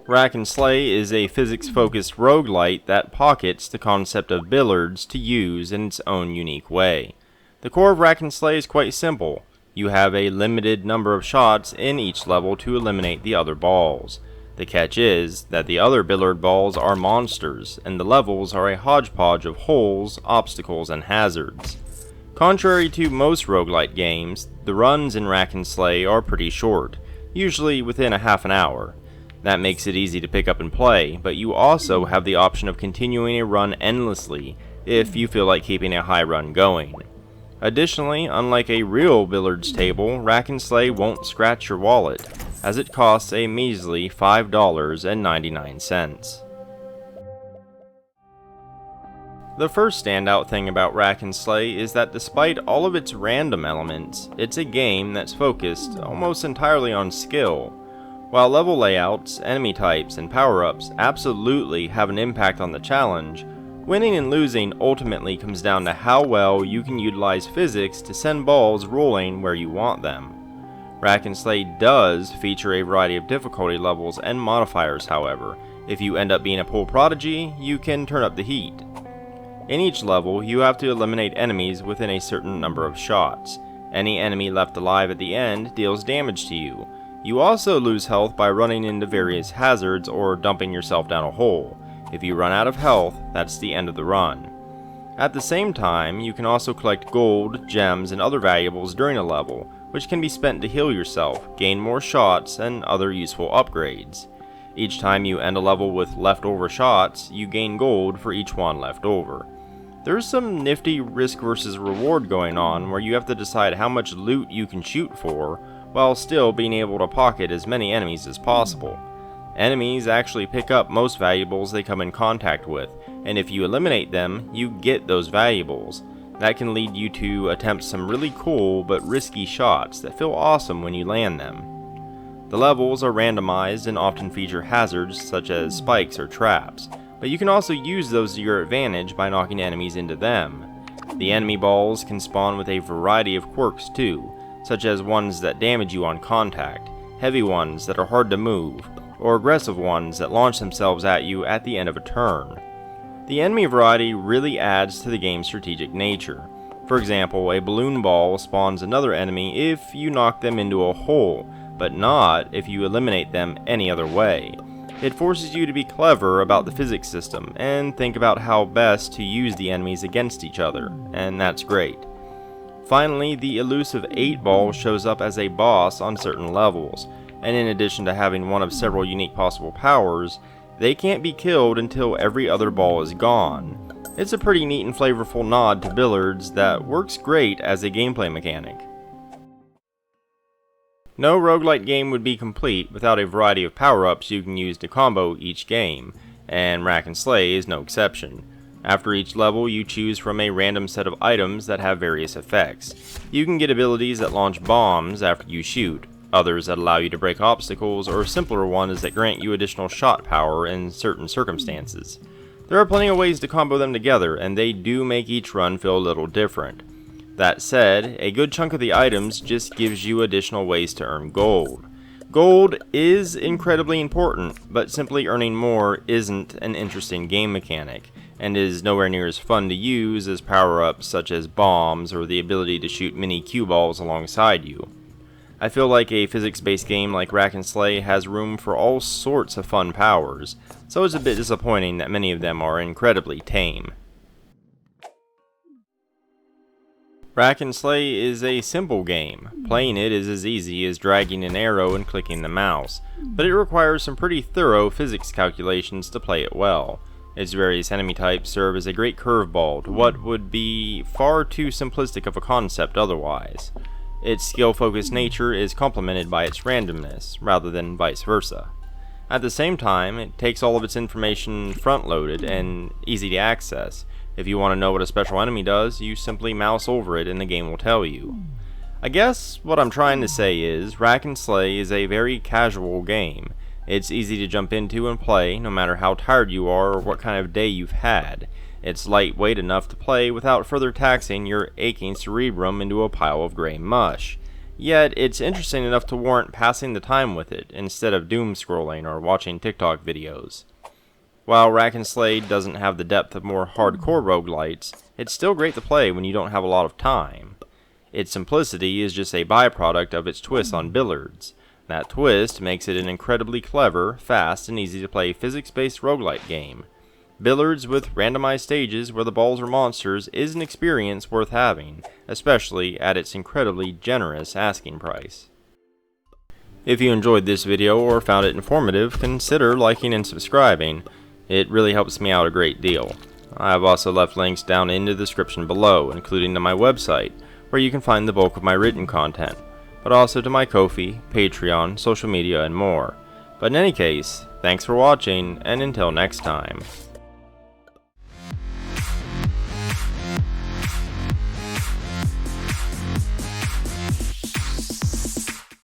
Rack and Slay is a physics-focused roguelite that pockets the concept of billiards to use in its own unique way. The core of Rack and Slay is quite simple. You have a limited number of shots in each level to eliminate the other balls. The catch is that the other billiard balls are monsters, and the levels are a hodgepodge of holes, obstacles, and hazards. Contrary to most roguelite games, the runs in Rack and Slay are pretty short, usually within a half an hour. That makes it easy to pick up and play, but you also have the option of continuing a run endlessly if you feel like keeping a high run going. Additionally, unlike a real billiards table, Rack and Slay won't scratch your wallet, as it costs a measly $5.99. The first standout thing about Rack and Slay is that despite all of its random elements, it's a game that's focused almost entirely on skill. While level layouts, enemy types, and power-ups absolutely have an impact on the challenge, winning and losing ultimately comes down to how well you can utilize physics to send balls rolling where you want them. Rack and Slay does feature a variety of difficulty levels and modifiers, however. If you end up being a pool prodigy, you can turn up the heat. In each level, you have to eliminate enemies within a certain number of shots. Any enemy left alive at the end deals damage to you. You also lose health by running into various hazards or dumping yourself down a hole. If you run out of health, that's the end of the run. At the same time, you can also collect gold, gems, and other valuables during a level, which can be spent to heal yourself, gain more shots, and other useful upgrades. Each time you end a level with leftover shots, you gain gold for each one left over. There's some nifty risk versus reward going on where you have to decide how much loot you can shoot for, while still being able to pocket as many enemies as possible. Enemies actually pick up most valuables they come in contact with, and if you eliminate them, you get those valuables. That can lead you to attempt some really cool but risky shots that feel awesome when you land them. The levels are randomized and often feature hazards such as spikes or traps, but you can also use those to your advantage by knocking enemies into them. The enemy balls can spawn with a variety of quirks too, such as ones that damage you on contact, heavy ones that are hard to move, or aggressive ones that launch themselves at you at the end of a turn. The enemy variety really adds to the game's strategic nature. For example, a balloon ball spawns another enemy if you knock them into a hole, but not if you eliminate them any other way. It forces you to be clever about the physics system and think about how best to use the enemies against each other, and that's great. Finally, the elusive 8-ball shows up as a boss on certain levels, and in addition to having one of several unique possible powers, they can't be killed until every other ball is gone. It's a pretty neat and flavorful nod to billiards that works great as a gameplay mechanic. No roguelite game would be complete without a variety of power-ups you can use to combo each game, and Rack and Slay is no exception. After each level, you choose from a random set of items that have various effects. You can get abilities that launch bombs after you shoot, others that allow you to break obstacles, or simpler ones that grant you additional shot power in certain circumstances. There are plenty of ways to combo them together, and they do make each run feel a little different. That said, a good chunk of the items just gives you additional ways to earn gold. Gold is incredibly important, but simply earning more isn't an interesting game mechanic, and is nowhere near as fun to use as power-ups such as bombs or the ability to shoot mini cue balls alongside you. I feel like a physics-based game like Rack and Slay has room for all sorts of fun powers, so it's a bit disappointing that many of them are incredibly tame. Rack and Slay is a simple game. Playing it is as easy as dragging an arrow and clicking the mouse, but it requires some pretty thorough physics calculations to play it well. Its various enemy types serve as a great curveball to what would be far too simplistic of a concept otherwise. Its skill-focused nature is complemented by its randomness, rather than vice versa. At the same time, it takes all of its information front-loaded and easy to access. If you want to know what a special enemy does, you simply mouse over it and the game will tell you. I guess what I'm trying to say is, Rack and Slay is a very casual game. It's easy to jump into and play, no matter how tired you are or what kind of day you've had. It's lightweight enough to play without further taxing your aching cerebrum into a pile of gray mush. yet it's interesting enough to warrant passing the time with it instead of doom scrolling or watching TikTok videos. While Rack and Slay doesn't have the depth of more hardcore roguelites, it's still great to play when you don't have a lot of time. Its simplicity is just a byproduct of its twist on Billiards. That twist makes it an incredibly clever, fast, and easy to play physics-based roguelite game. Billiards with randomized stages where the balls are monsters is an experience worth having, especially at its incredibly generous asking price. If you enjoyed this video or found it informative, consider liking and subscribing. It really helps me out a great deal. I have also left links down in the description below, including to my website, where you can find the bulk of my written content, but also to my Ko-fi, Patreon, social media, and more. But in any case, thanks for watching, and until next time.